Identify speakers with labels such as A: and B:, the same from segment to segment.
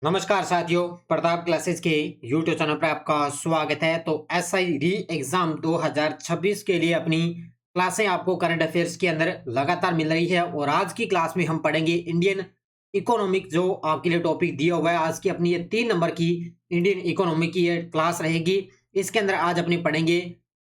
A: नमस्कार साथियों, प्रताप क्लासेस के यूट्यूब चैनल पर आपका स्वागत है। तो एसआई री एग्जाम 2026 के लिए अपनी क्लासें आपको करंट अफेयर्स के अंदर लगातार मिल रही है और आज की क्लास में हम पढ़ेंगे इंडियन इकोनॉमिक, जो आपके लिए टॉपिक दिया हुआ है। आज की अपनी ये 3 नंबर की इंडियन इकोनॉमी की ये क्लास रहेगी। इसके अंदर आज अपनी पढ़ेंगे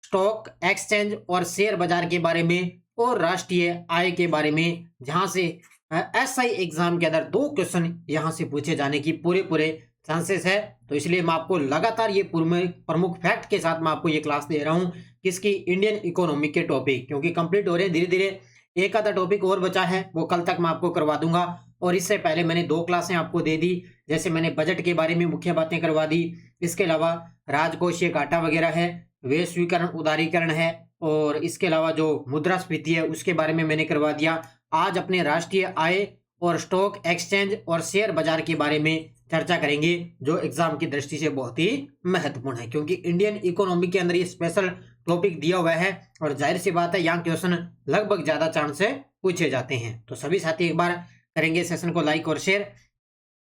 A: स्टॉक एक्सचेंज और शेयर बाजार के बारे में और राष्ट्रीय आय के बारे में, जहां से एसआई एग्जाम के अंदर 2 क्वेश्चन यहां से पूछे जाने की पूरे चांसेस है। तो इसलिए मैं आपको लगातार ये प्रमुख फैक्ट के साथ मैं आपको ये क्लास दे रहा हूं किसकी, इंडियन इकोनॉमी के टॉपिक, क्योंकि कंप्लीट हो रहे हैं धीरे धीरे। एक आधा टॉपिक और बचा है, वो कल तक मैं आपको करवा दूंगा। और इससे पहले मैंने 2 क्लासें आपको दे दी, जैसे मैंने बजट के बारे में मुख्य बातें करवा दी। इसके अलावा राजकोषीय घाटा वगैरह है, वैश्वीकरण उदारीकरण है, और इसके अलावा जो मुद्रास्फीति है उसके बारे में मैंने करवा दिया। आज अपने राष्ट्रीय आय और स्टॉक एक्सचेंज और शेयर बाजार के बारे में चर्चा करेंगे, जो एग्जाम की दृष्टि से बहुत ही महत्वपूर्ण है, क्योंकि इंडियन इकोनॉमी के अंदर ये स्पेशल टॉपिक दिया हुआ है और जाहिर सी बात है यहाँ क्वेश्चन लगभग ज्यादा चांस से पूछे जाते हैं। तो सभी साथी एक बार करेंगे सेशन को लाइक और शेयर।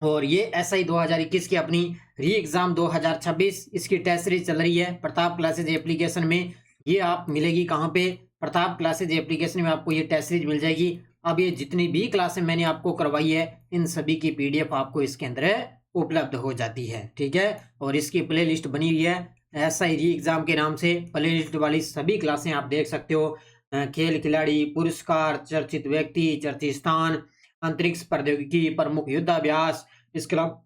A: और ये एसआई 2021 की अपनी री एग्जाम 2026 इसकी टेस्ट सीरीज चल रही है प्रताप क्लासेज एप्लीकेशन में। ये आप मिलेगी कहाँ पे? प्रताप क्लासेज एप्लीकेशन में आपको ये टेस्ट सीरीज मिल जाएगी। अब ये जितनी भी क्लासें मैंने आपको करवाई है इन सभी की पीडीएफ आपको इसके अंदर उपलब्ध हो जाती है, ठीक है। और इसकी प्ले लिस्ट बनी हुई है एसआई री एग्जाम के नाम से। प्ले लिस्ट वाली सभी क्लासें आप देख सकते हो। खेल खिलाड़ी, पुरस्कार, चर्चित व्यक्ति, चर्चित स्थान, अंतरिक्ष प्रौद्योगिकी, प्रमुख युद्धाभ्यास, इसके अलावा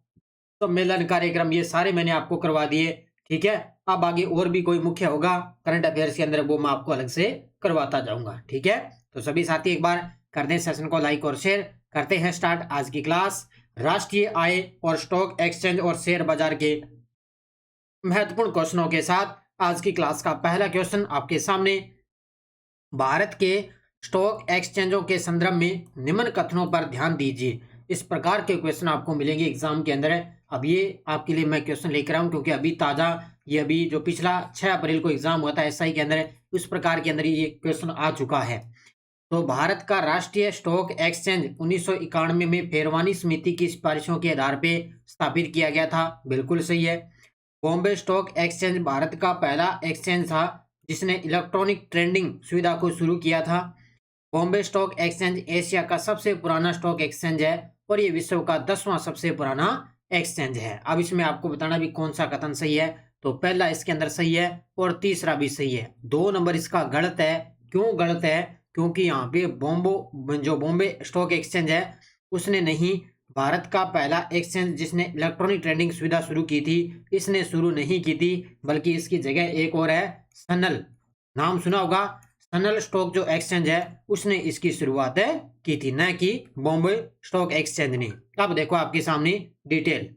A: सम्मेलन कार्यक्रम, ये सारे मैंने आपको करवा दिए, ठीक है। अब आगे और भी कोई मुख्य होगा करंट अफेयर्स के अंदर, वो मैं आपको अलग से करवाता जाऊंगा, ठीक है। तो सभी साथी एक बार कर दें सेशन को लाइक और शेयर। करते हैं स्टार्ट आज की क्लास। राष्ट्रीय आय और स्टॉक एक्सचेंज और शेयर बाजार के महत्वपूर्ण क्वेश्चनों के साथ आज की क्लास का पहला क्वेश्चन आपके सामने। भारत के स्टॉक एक्सचेंजों के संदर्भ में निम्न कथनों पर ध्यान दीजिए। इस प्रकार के क्वेश्चन आपको मिलेंगे एग्जाम के अंदर। अब ये आपके लिए मैं क्वेश्चन लेकर आऊँ, क्योंकि अभी ताजा ये अभी जो पिछला 6 अप्रैल को एग्जाम हुआ था एसआई के अंदर, उस प्रकार के अंदर ये क्वेश्चन आ चुका है। तो भारत का राष्ट्रीय स्टॉक एक्सचेंज 1991 में फेरवानी समिति की सिफारिशों के आधार पर स्थापित किया गया था, बिल्कुल सही है। बॉम्बे स्टॉक एक्सचेंज भारत का पहला एक्सचेंज था जिसने इलेक्ट्रॉनिक ट्रेडिंग सुविधा को शुरू किया था। बॉम्बे स्टॉक एक्सचेंज एशिया का सबसे पुराना स्टॉक एक्सचेंज है और ये विश्व का 10वां सबसे पुराना एक्सचेंज है। अब इसमें आपको बताना भी कौन सा कथन सही है। तो पहला इसके अंदर सही है और तीसरा भी सही है। 2 नंबर इसका गलत है। क्यों गलत है? क्योंकि यहाँ पे बॉम्बे स्टॉक एक्सचेंज है उसने नहीं, भारत का पहला एक्सचेंज जिसने इलेक्ट्रॉनिक ट्रेडिंग सुविधा शुरू की थी, इसने शुरू नहीं की थी, बल्कि इसकी जगह एक और है, सनल, नाम सुना होगा। सनल स्टॉक जो एक्सचेंज है उसने इसकी शुरुआत की थी, न कि बॉम्बे स्टॉक एक्सचेंज ने। अब देखो आपके सामने डिटेल,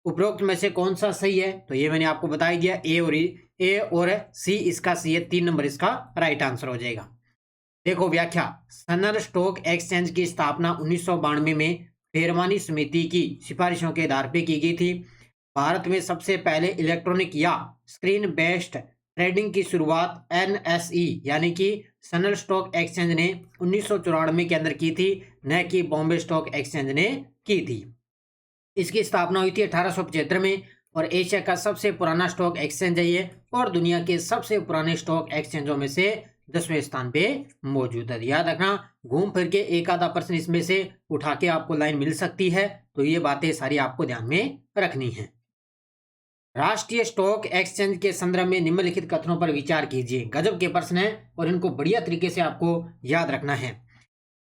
A: उपरोक्त में से कौन सा सही है? तो ये मैंने आपको बता ही दिया, ए और सी इसका सही है। 3 नंबर इसका राइट आंसर हो जाएगा। देखो व्याख्या, सनल स्टॉक एक्सचेंज की स्थापना 1992 में फेरवानी समिति की सिफारिशों के आधार पर की गई थी। भारत में सबसे पहले इलेक्ट्रॉनिक या स्क्रीन बेस्ड ट्रेडिंग की शुरुआत एनएसई यानी कि सनल स्टॉक एक्सचेंज ने 1994 के अंदर की थी, न कि बॉम्बे स्टॉक एक्सचेंज ने की थी। इसकी स्थापना हुई थी 1875 में और एशिया का सबसे पुराना स्टॉक एक्सचेंज है ये, और दुनिया के सबसे पुराने स्टॉक एक्सचेंजों में से 10वें स्थान पे मौजूद है। याद रखना, घूम फिर के एक आधा प्रश्न इसमें से उठा के आपको लाइन मिल सकती है, तो ये बातें सारी आपको ध्यान में रखनी है। राष्ट्रीय स्टॉक एक्सचेंज के संदर्भ में निम्नलिखित कथनों पर विचार कीजिए। गजब के प्रश्न है और इनको बढ़िया तरीके से आपको याद रखना है।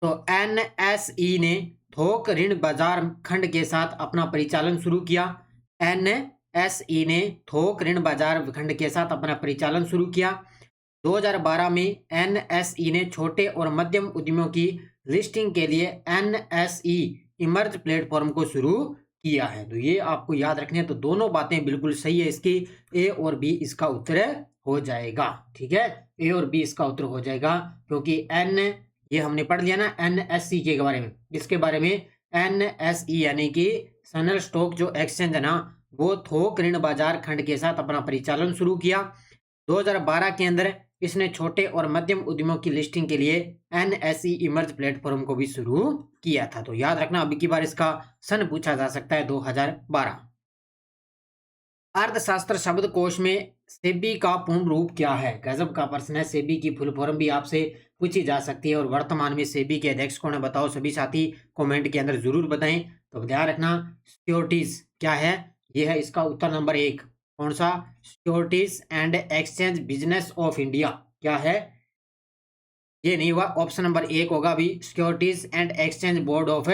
A: तो एनएसई ने थोक ऋण बाजार खंड के साथ अपना परिचालन शुरू किया। एनएसई ने थोक ऋण बाजार खंड के साथ अपना परिचालन शुरू किया। 2012 में एनएसई ने छोटे और मध्यम उद्यमियों की लिस्टिंग के लिए एनएसई इमर्ज प्लेटफॉर्म को शुरू किया है। तो ये आपको याद रखने हैं। तो दोनों बातें बिल्कुल सही है, इसकी ए और बी इसका उत्तर हो जाएगा, ठीक है। ए और बी इसका उत्तर हो जाएगा, क्योंकि एन ये हमने पढ़ लिया ना एनएसई के बारे में। इसके बारे में एनएसई यानी कि सनल स्टॉक जो एक्सचेंज है ना, वो थोक ऋण बाजार खंड के साथ अपना परिचालन शुरू किया। 2012 के अंदर इसने छोटे और मध्यम उद्यमों की लिस्टिंग के लिए एनएसई इमर्ज प्लेटफॉर्म को भी शुरू किया था। तो याद रखना, अभी की बार इसका सन पूछा जा सकता है 2012। अर्थशास्त्र शब्दकोश में सेबी का पूर्ण रूप क्या है? गजब का प्रश्न है। सेबी की फुल फॉर्म भी आपसे पूछी जा सकती है। और वर्तमान में सेबी के अध्यक्ष कौन है बताओ सभी साथी, कमेंट के अंदर जरूर बताएं। तो ध्यान रखना, सिक्योरिटीज क्या है? यह है इसका उत्तर नंबर 1। कौन सा? Securities and exchange business of India. क्या है? ये नहीं हुआ, ऑप्शन नंबर 1 होगा अभी, securities and exchange board of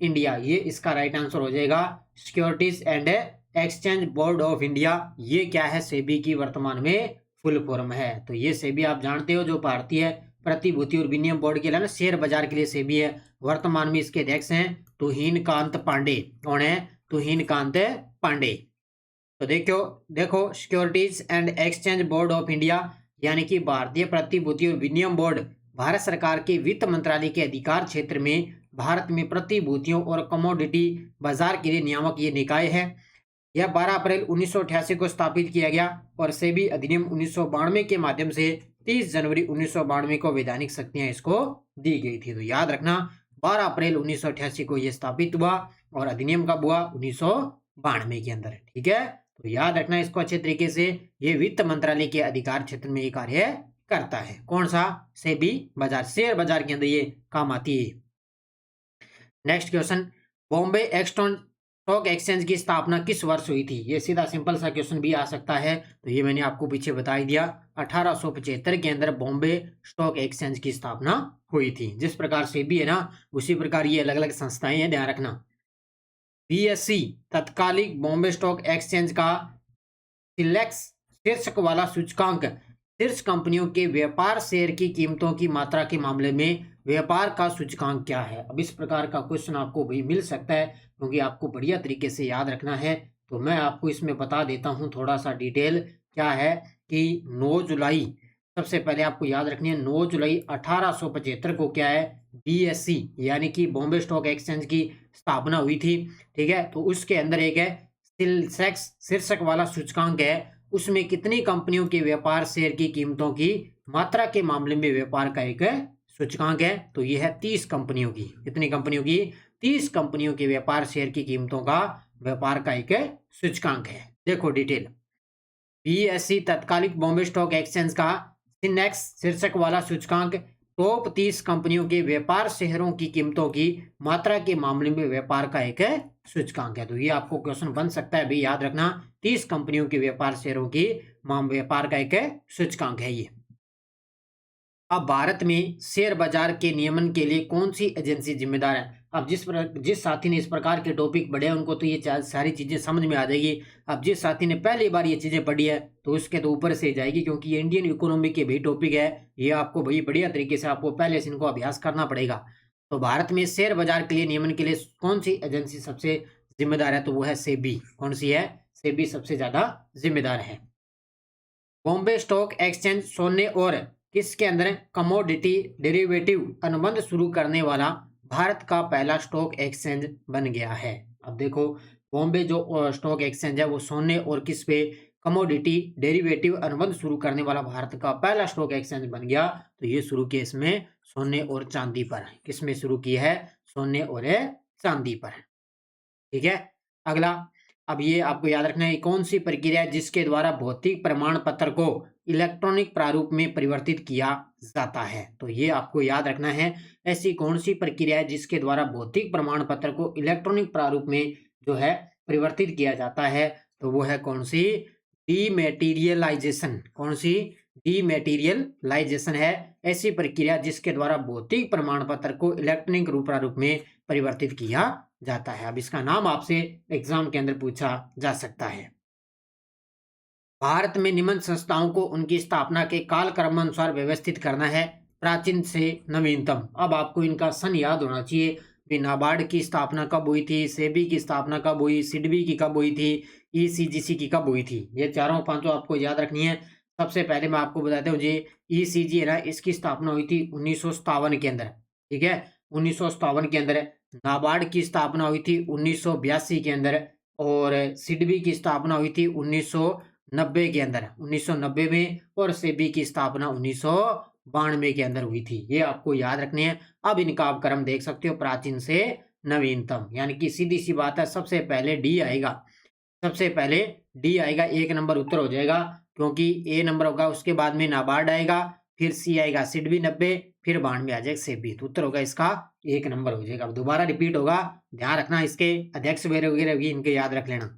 A: India. ये इसका राइट आंसर हो जाएगा, securities and exchange board of India. ये क्या है? सेबी की वर्तमान में फुल फॉर्म है। तो ये सेबी आप जानते हो, जो भारतीय प्रतिभूति और विनिमय बोर्ड के लिए ना, शेयर बाजार के लिए सेबी है। वर्तमान में इसके अध्यक्ष हैं तुहिन कांत पांडे। कौन है? तुहिन कांत पांडे। तो देखो securities and exchange board of India यानी कि भारतीय प्रतिभूति और विनिमय बोर्ड भारत सरकार के वित्त मंत्रालय के अधिकार क्षेत्र में भारत में प्रतिभूतियों और कमोडिटी बाजार के लिए नियामक ये निकाय है। यह 12 अप्रैल 1988 को स्थापित किया गया और सेबी अधिनियम 1992 के माध्यम से 30 जनवरी 1992 को वैधानिक शक्तियां इसको दी गई थी। तो याद रखना, 12 अप्रैल 1988 को यह स्थापित हुआ और अधिनियम कब हुआ? 1992 के अंदर। ठीक है, तो याद रखना इसको अच्छे तरीके से। ये वित्त मंत्रालय के अधिकार क्षेत्र में ये कार्य करता है। कौन सा? सेबी बाजार, शेयर बाजार के अंदर ये काम आती है। Next question, Bombay stock exchange की स्थापना किस वर्ष हुई थी? ये सीधा सिंपल सा क्वेश्चन भी आ सकता है। तो ये मैंने आपको पीछे बता ही दिया, 1875 के अंदर बॉम्बे स्टॉक एक्सचेंज की स्थापना हुई थी। जिस प्रकार सेबी है ना, उसी प्रकार ये अलग अलग संस्थाएं हैं, ध्यान रखना। बीएसई तत्कालिक बॉम्बे स्टॉक एक्सचेंज का सिलेक्स शीर्षक वाला सूचकांक शीर्ष कंपनियों के व्यापार शेयर की कीमतों की मात्रा के मामले में व्यापार का सूचकांक क्या है? अब इस प्रकार का क्वेश्चन आपको भी मिल सकता है, क्योंकि आपको बढ़िया तरीके से याद रखना है। तो मैं आपको इसमें बता देता हूं थोड़ा सा डिटेल। क्या है कि 9 जुलाई, सबसे पहले आपको याद रखनी है, 9 जुलाई 1875 को क्या है, बीएसई यानी कि बॉम्बे स्टॉक एक्सचेंज की स्थापना हुई थी। ठीक है, तो उसके अंदर एक है सेंसेक्स शीर्षक वाला सूचकांक है, उसमें कितनी कंपनियों के व्यापार शेयर की कीमतों की मात्रा के मामले में व्यापार का एक सूचकांक है। तो यह है 30 कंपनियों की। कितनी कंपनियों की? 30 कंपनियों के व्यापार शेयर की कीमतों का व्यापार का एक सूचकांक है। देखो डिटेल, बीएसई तत्कालिक बॉम्बे स्टॉक एक्सचेंज का सिनेक्स शीर्षक वाला सूचकांक टॉप 30 कंपनियों के व्यापार शेयरों की कीमतों की मात्रा के मामले में व्यापार का एक सूचकांक है। तो ये आपको क्वेश्चन बन सकता है, भी याद रखना, 30 कंपनियों के व्यापार शेयरों की व्यापार का एक सूचकांक है ये। अब भारत में शेयर बाजार के नियमन के लिए कौन सी एजेंसी जिम्मेदार है? अब जिस साथी ने इस प्रकार के टॉपिक पढ़े हैं उनको तो ये सारी चीजें समझ में आ जाएगी। अब जिस साथी ने पहली बार ये चीजें पढ़ी है तो उसके तो ऊपर से जाएगी, क्योंकि ये इंडियन इकोनॉमी के भी टॉपिक है। ये आपको भाई बढ़िया तरीके से आपको पहले से इनको अभ्यास करना पड़ेगा। तो भारत में शेयर बाजार के लिए नियमन के लिए कौन सी एजेंसी सबसे जिम्मेदार है? तो वो है सेबी। कौन सी है? सेबी सबसे ज्यादा जिम्मेदार है। बॉम्बे स्टॉक एक्सचेंज सोने और किसके अंदर कमोडिटी डेरिवेटिव अनुबंध शुरू करने वाला भारत का पहला स्टॉक एक्सचेंज बन गया है। अब देखो, बॉम्बे जो स्टॉक एक्सचेंज है वो सोने और किस पे? कमोडिटी डेरिवेटिव अनुबंध शुरू करने वाला भारत का पहला स्टॉक एक्सचेंज बन गया। तो ये शुरू किया इसमें सोने और चांदी पर। किसमें शुरू किया है? सोने और चांदी पर। ठीक है, अगला, अब ये आपको याद रखना है, कौन सी प्रक्रिया है जिसके द्वारा भौतिक प्रमाण पत्र को इलेक्ट्रॉनिक प्रारूप में परिवर्तित किया जाता है? तो ये आपको याद रखना है, ऐसी कौन सी प्रक्रिया है जिसके द्वारा भौतिक प्रमाण पत्र को इलेक्ट्रॉनिक प्रारूप में जो है परिवर्तित किया जाता है? तो वो है कौन सी? डीमेटीरियलाइजेशन। कौन सी? डीमेटीरियलाइजेशन है ऐसी प्रक्रिया जिसके द्वारा भौतिक प्रमाण पत्र को इलेक्ट्रॉनिक रूप प्रारूप में परिवर्तित किया जाता है। अब इसका नाम आपसे एग्जाम के अंदर पूछा जा सकता है। भारत में निम्न संस्थाओं को उनकी स्थापना के कालक्रम अनुसार व्यवस्थित करना है, प्राचीन से नवीनतम। अब आपको इनका सन याद होना चाहिए। नाबार्ड की स्थापना कब हुई थी? सेबी की स्थापना कब हुई? सिडबी की कब हुई थी? ईसीजीसी की कब हुई थी? ये चारों पांचों आपको याद रखनी है। सबसे पहले मैं आपको बताता हूँ, जी ईसीजी है ना, इसकी स्थापना हुई थी 1957 के अंदर। ठीक है, 1957 के अंदर। नाबार्ड की स्थापना हुई थी 1982 के अंदर, और सिडबी की स्थापना हुई थी 1990 के अंदर, 1990 में, और सेबी की स्थापना 1992 के अंदर हुई थी। ये आपको याद रखने हैं। अब इनका आप क्रम देख सकते हो, प्राचीन से नवीनतम, यानी कि सीधी सी बात है, सबसे पहले डी आएगा। सबसे पहले डी आएगा, 1 नंबर उत्तर हो जाएगा, क्योंकि ए नंबर होगा, उसके बाद में नाबार्ड आएगा, फिर सी आएगा सिडबी 90, फिर 92 आ जाएगा सेबी। तो उत्तर होगा इसका 1 नंबर हो जाएगा। अब दोबारा रिपीट होगा, ध्यान रखना, इसके अध्यक्ष वगैरह भी इनके याद रख लेना।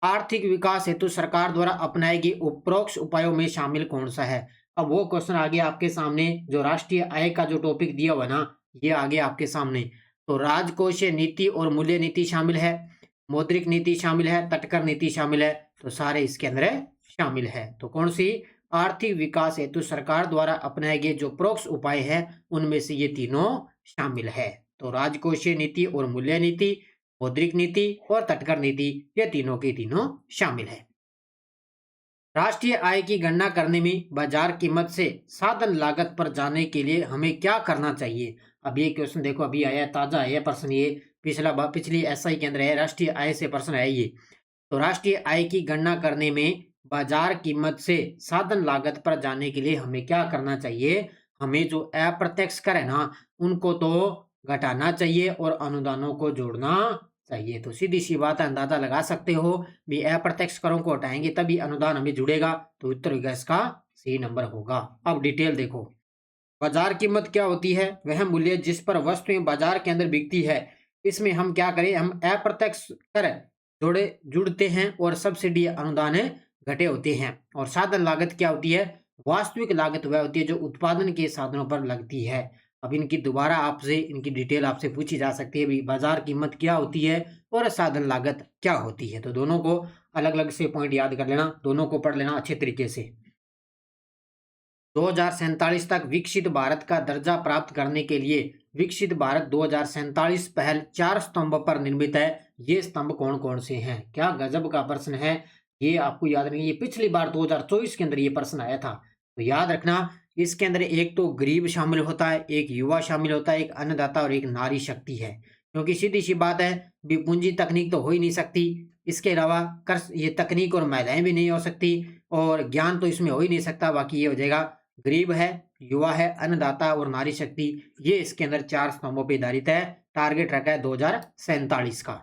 A: आर्थिक विकास हेतु सरकार द्वारा अपनाए गए उपरोक्त उपायों में शामिल कौन सा है? अब वो क्वेश्चन आ गया आपके सामने, जो राष्ट्रीय आय का जो टॉपिक दिया हुआ ना, ये आ गया आपके सामने। तो राजकोषीय नीति और मूल्य नीति शामिल है, मौद्रिक नीति शामिल है, तटकर नीति शामिल है, तो सारे इसके अंदर शामिल है। तो कौन सी? आर्थिक विकास हेतु सरकार द्वारा अपनाए गए जो प्रोक्त उपाय है, उनमें से ये तीनों शामिल है। तो राजकोषीय नीति और मूल्य नीति, मौद्रिक नीति और तटकर नीति, ये तीनों के तीनों शामिल है। राष्ट्रीय आय की गणना करने में बाजार कीमत से साधन लागत पर जाने के लिए हमें क्या करना चाहिए? अब ये क्वेश्चन देखो, अभी आया, ताजा है प्रश्न, ये पिछली एसआई के अंदर है, राष्ट्रीय आय से प्रश्न है ये। तो राष्ट्रीय आय की गणना करने में बाजार कीमत से साधन लागत पर जाने के लिए हमें क्या करना चाहिए? हमें जो अप्रत्यक्ष कर है ना, उनको तो घटाना चाहिए और अनुदानों को जोड़ना चाहिए। तो सीधी सी बात है, अंदाजा लगा सकते हो भी, अप्रत्यक्ष करों को हटाएंगे तभी अनुदान हमें जुड़ेगा। तो उत्तर होगा इसका सी नंबर होगा। अब डिटेल देखो, बाजार कीमत क्या होती है? वह मूल्य जिस पर वस्तुएं बाजार के अंदर बिकती है। इसमें हम क्या करें, हम अप्रत्यक्ष कर जुड़ते हैं और सब्सिडी अनुदान घटे होते हैं। और साधन लागत क्या होती है? वास्तविक लागत वह होती है जो उत्पादन के साधनों पर लगती है। अब इनकी दोबारा आपसे इनकी डिटेल आपसे पूछी जा सकती है, भी बाजार कीमत क्या होती है और साधन लागत क्या होती है। तो दोनों को अलग अलग से पॉइंट याद कर लेना, दोनों को पढ़ लेना अच्छे तरीके से। 2047 तक विकसित भारत का दर्जा प्राप्त करने के लिए विकसित भारत 2047 पहल 4 स्तंभ पर निर्मित है। ये स्तंभ कौन कौन से हैं? क्या गजब का प्रश्न है, ये आपको याद रखना। ये पिछली बार 2024 के अंदर ये प्रश्न आया था, तो याद रखना। इसके अंदर एक तो गरीब शामिल होता है, एक युवा शामिल होता है, एक अन्नदाता और एक नारी शक्ति है। क्योंकि सीधी सी बात है, पूंजी तकनीक तो हो ही नहीं सकती, इसके अलावा कर ये तकनीक और महिलाएं भी नहीं हो सकती, और ज्ञान तो इसमें हो ही नहीं सकता। बाकी ये हो जाएगा, गरीब है, युवा है, अन्नदाता और नारी शक्ति, ये इसके अंदर 4 स्तंभों पर आधारित है। टारगेट रखा है 2047 का।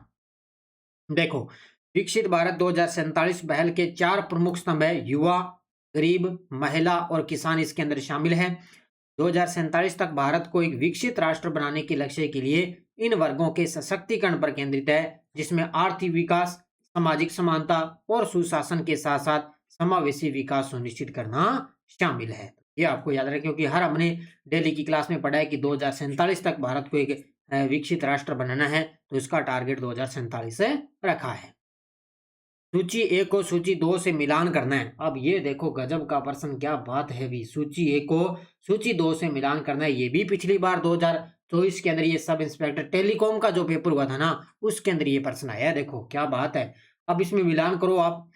A: देखो, विकसित भारत 2047 पहल के 4 प्रमुख स्तंभ है, युवा, गरीब, महिला और किसान इसके अंदर शामिल है। 2047 तक भारत को एक विकसित राष्ट्र बनाने के लक्ष्य के लिए इन वर्गों के सशक्तिकरण पर केंद्रित है, जिसमें आर्थिक विकास, सामाजिक समानता और सुशासन के साथ साथ समावेशी विकास सुनिश्चित करना शामिल है। ये आपको याद रखें, क्योंकि हर हमने डेली की क्लास में पढ़ा है कि 2047 तक भारत को एक विकसित राष्ट्र बनाना है, तो इसका टारगेट 2047 से रखा है। सूची 1 को सूची 2 से मिलान करना है। अब ये देखो, गजब का प्रश्न, क्या बात है भी। सूची 1 को सूची 2 से मिलान करना है। ये भी पिछली बार 2024 के अंदर ये सब इंस्पेक्टर टेलीकॉम का जो पेपर हुआ था ना, उसके अंदर ये प्रश्न आया। देखो क्या बात है। अब इसमें मिलान करो आप।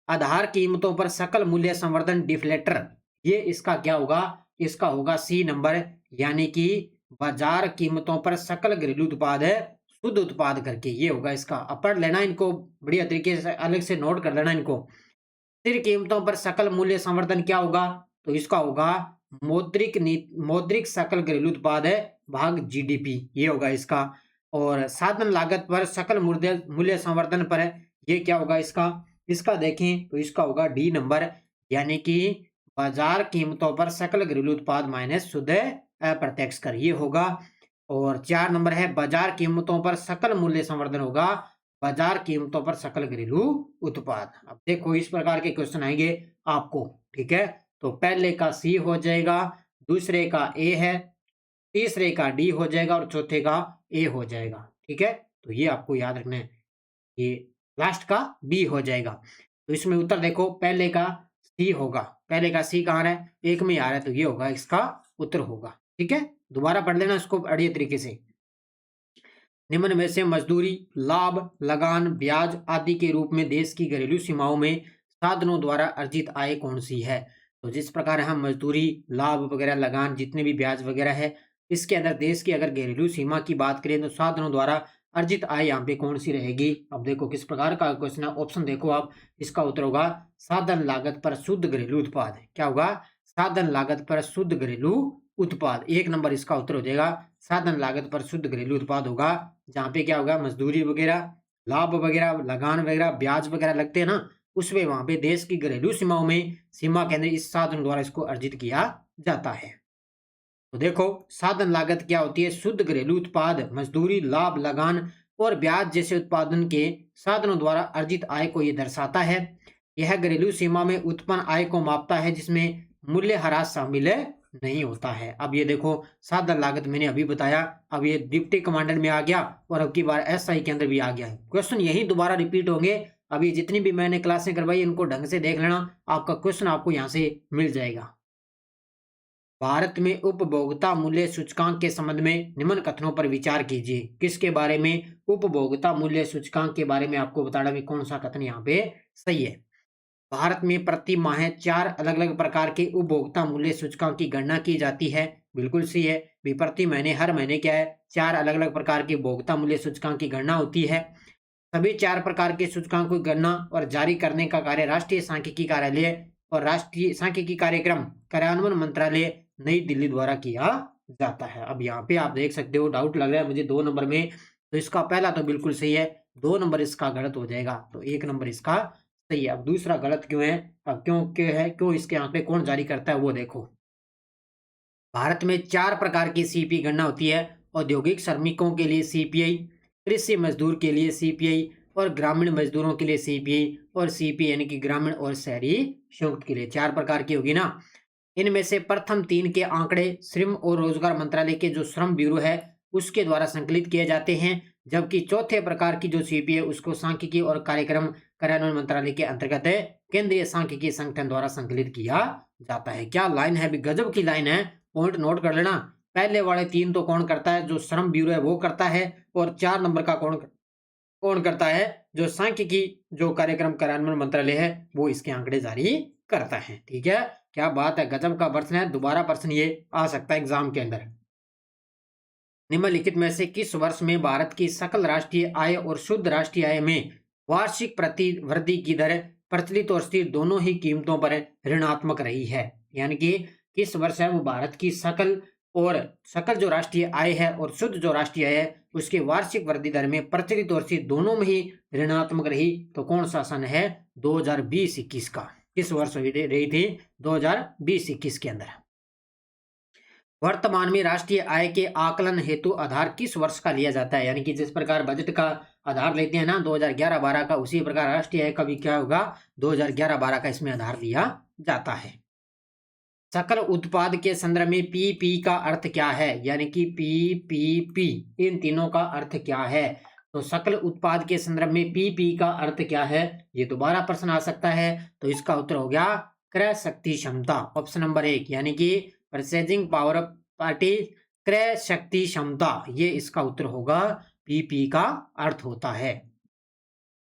A: आधार कीमतों पर सकल मूल्य संवर्धन डिफ्लेटर, ये इसका क्या होगा? इसका होगा सी नंबर, यानी कि बाजार कीमतों पर सकल घरेलू उत्पाद है शुद्ध उत्पाद करके, ये होगा इसका। अब पढ़ लेना इनको बढ़िया तरीके से, अलग से नोट कर लेना इनको। स्थिर कीमतों पर सकल मूल्य संवर्धन क्या होगा? तो इसका होगा मौद्रिक सकल घरेलू उत्पाद है भाग जीडीपी, ये होगा इसका। और साधन लागत पर सकल मूल्य संवर्धन पर है, ये क्या होगा इसका? इसका देखें तो इसका होगा डी नंबर, यानी कि बाजार कीमतों पर सकल घरेलू उत्पाद माइनस शुद्ध अप्रत्यक्ष कर, ये होगा। और 4 नंबर है बाजार कीमतों पर सकल मूल्य संवर्धन होगा बाजार कीमतों पर सकल घरेलू उत्पाद। अब देखो, इस प्रकार के क्वेश्चन आएंगे आपको, ठीक है। तो पहले का सी हो जाएगा, दूसरे का ए है, तीसरे का डी हो जाएगा और चौथे का ए हो जाएगा, ठीक है। तो ये आपको याद रखना है, ये लास्ट का बी हो जाएगा। तो इसमें उत्तर देखो, पहले का सी होगा। पहले का सी कहाँ है? 1 में आ रहा है, तो ये होगा इसका उत्तर होगा, ठीक है। दोबारा पढ़ लेना इसको बढ़िया तरीके से। निम्न में से मजदूरी, लाभ, लगान, ब्याज आदि के रूप में देश की घरेलू सीमाओं में साधनों द्वारा अर्जित आय कौन सी है? तो जिस प्रकार हम मजदूरी, लाभ वगैरह, लगान, जितने भी ब्याज वगैरह है, इसके अंदर देश की अगर घरेलू सीमा की बात करें तो साधनों द्वारा अर्जित आय यहाँ पे कौन सी रहेगी? अब देखो किस प्रकार का क्वेश्चन है, ऑप्शन देखो आप, इसका उत्तर होगा साधन लागत पर शुद्ध घरेलू उत्पाद। क्या होगा? साधन लागत पर शुद्ध घरेलू उत्पाद। एक नंबर इसका उत्तर हो जाएगा, साधन लागत पर शुद्ध घरेलू उत्पाद होगा। जहाँ पे क्या होगा, मजदूरी वगैरह, लाभ वगैरह, लगान वगैरह, ब्याज वगैरह लगते हैं ना, उसमें वहां पे देश की घरेलू सीमाओं में सीमा के अंदर इस साधन द्वारा इसको अर्जित किया जाता है। तो देखो साधन लागत क्या होती है? शुद्ध घरेलू उत्पाद, मजदूरी, लाभ, लगान और ब्याज जैसे उत्पादन के साधनों द्वारा अर्जित आय को यह दर्शाता है। यह घरेलू सीमा में उत्पन्न आय को मापता है जिसमें मूल्य ह्रास शामिल नहीं होता है। अब ये देखो साधन लागत मैंने अभी बताया, अब ये डिप्टी कमांडर में आ गया और अब की बार एसआई के अंदर भी आ गया है। क्वेश्चन यही दोबारा रिपीट होंगे। अभी जितनी भी मैंने क्लासें करवाई इनको ढंग से देख लेना, आपका क्वेश्चन आपको यहाँ से मिल जाएगा। भारत में उपभोक्ता मूल्य सूचकांक के संबंध में निम्न कथनों पर विचार कीजिए। किसके बारे में? उपभोक्ता मूल्य सूचकांक के बारे में आपको बताना भी कौन सा कथन यहाँ पे सही है। भारत में प्रति माह 4 अलग-अलग प्रकार के उपभोक्ता मूल्य सूचकांक की गणना की जाती है। बिल्कुल सही है। भी प्रति महीने, हर महीने क्या है, 4 अलग-अलग प्रकार के उपभोक्ता मूल्य सूचकांक की गणना होती है। सभी 4 प्रकार के सूचकांकों की गणना और जारी करने का कार्य राष्ट्रीय सांख्यिकी कार्यालय और राष्ट्रीय सांख्यिकी कार्यक्रम कार्यान्वयन मंत्रालय नई दिल्ली द्वारा किया जाता है। अब यहाँ पे आप देख सकते हो, डाउट लग रहा है मुझे 2 नंबर में, तो इसका पहला तो बिल्कुल सही है, 2 नंबर इसका गलत हो जाएगा, तो 1 नंबर इसका सही है। अब दूसरा गलत क्यों है? अब क्यों है, क्यों इसके आंकड़े कौन जारी करता है वो देखो। भारत में 4 प्रकार की सीपी गणना होती है। औद्योगिक श्रमिकों के लिए सीपीआई, कृषि मजदूर के लिए सीपीआई और ग्रामीण मजदूरों के लिए सीपीआई और सीपी यानी कि ग्रामीण और शहरी संयुक्त के लिए 4 प्रकार की होगी ना। इनमें से प्रथम 3 के आंकड़े श्रम और रोजगार मंत्रालय के जो श्रम ब्यूरो है उसके द्वारा संकलित किए जाते हैं, जबकि चौथे प्रकार की जो सीपी है उसको सांख्यिकी और कार्यक्रम कार्यान्वयन मंत्रालय के अंतर्गत केंद्रीय सांख्यिकी संगठन द्वारा संकलित किया जाता है। क्या लाइन है, भी गजब की लाइन है, पॉइंट नोट कर लेना। पहले वाले 3 तो कौन करता है? जो श्रम ब्यूरो है वो करता है, और 4 नंबर का कौन कौन करता है? जो सांख्यिकी जो कार्यक्रम कार्यान्वयन मंत्रालय है वो इसके आंकड़े जारी करता है। ठीक है, क्या बात है, गजब का प्रश्न है। दोबारा प्रश्न ये आ सकता है एग्जाम के अंदर। निम्नलिखित में से किस वर्ष में भारत की सकल राष्ट्रीय आय और शुद्ध राष्ट्रीय आय में वार्षिक प्रतिवृद्धि की दर प्रचलित और स्थिर दोनों ही कीमतों पर ऋणात्मक रही है? यानी कि किस वर्ष है वो भारत की सकल जो राष्ट्रीय आय है और शुद्ध जो राष्ट्रीय आय है उसके वार्षिक वृद्धि दर में प्रचलित और स्थिर दोनों में ही ऋणात्मक रही? तो कौन सा सन है? 2020-21 का। किस वर्ष रही थी? 2020-21 के अंदर। वर्तमान में राष्ट्रीय आय के आकलन हेतु आधार किस वर्ष का लिया जाता है? यानी कि जिस प्रकार बजट का आधार लेते हैं ना 2011-12 का, उसी प्रकार राष्ट्रीय आय का भी क्या होगा? 2011-12 का इसमें आधार लिया जाता है। सकल उत्पाद के संदर्भ में पीपी का अर्थ क्या है? यानी कि पीपीपी, इन तीनों का अर्थ क्या है? तो सकल उत्पाद के संदर्भ में पीपी का अर्थ क्या है? ये दोबारा प्रश्न आ सकता है। तो इसका उत्तर हो गया क्रय शक्ति क्षमता, ऑप्शन नंबर 1, यानी कि परचेजिंग पावर पार्टी क्रय शक्ति क्षमता, ये इसका उत्तर होगा। पीपी का अर्थ होता है।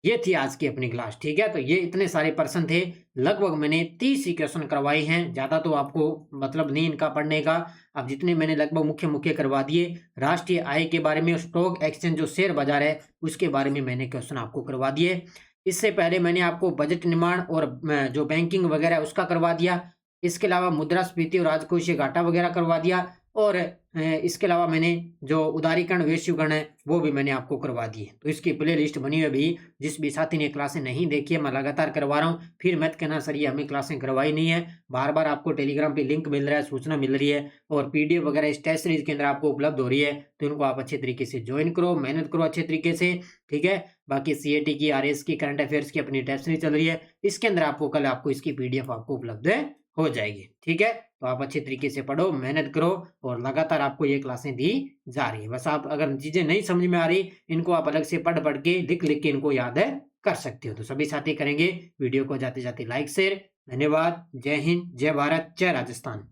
A: ये थी आज की अपनी क्लास। ठीक है, तो ये इतने सारे प्रश्न थे, लगभग मैंने 30 ही क्वेश्चन करवाए हैं, ज्यादा तो आपको मतलब नहीं इनका पढ़ने का। अब जितने मैंने लगभग मुख्य करवा दिए। राष्ट्रीय आय के बारे में, स्टॉक एक्सचेंज जो शेयर बाजार है उसके बारे में मैंने क्वेश्चन आपको करवा दिए। इससे पहले मैंने आपको बजट निर्माण और जो बैंकिंग वगैरह उसका करवा दिया। इसके अलावा मुद्रास्फीति और राजकोषीय घाटा वगैरह करवा दिया, और इसके अलावा मैंने जो उदारीकरण वैश्वीकरण है वो भी मैंने आपको करवा दी है। तो इसकी प्ले लिस्ट बनी हुई भी, जिस भी साथी ने क्लासें नहीं देखी है मैं लगातार करवा रहा हूँ। फिर मत कहना सर ये हमें क्लासें करवाई नहीं है, बार बार आपको टेलीग्राम पे लिंक मिल रहा है, सूचना मिल रही है, और पीडीएफ वगैरह इस टेस्ट सीरीज के अंदर आपको उपलब्ध हो रही है। तो इनको आप अच्छे तरीके से ज्वाइन करो, मेहनत करो अच्छे तरीके से। ठीक है, बाकी सीएटी की, आरएस की, करंट अफेयर्स की अपनी टेस्ट सीरीज चल रही है, इसके अंदर आपको कल आपको इसकी पीडीएफ आपको उपलब्ध हो जाएगी। ठीक है, तो आप अच्छे तरीके से पढ़ो, मेहनत करो, और लगातार आपको ये क्लासें दी जा रही है। बस आप अगर चीजें नहीं समझ में आ रही, इनको आप अलग से पढ़ के लिख के इनको याद कर सकते हो। तो सभी साथी करेंगे। वीडियो को जाते जाते लाइक शेयर। धन्यवाद। जय हिंद, जय भारत, जय राजस्थान।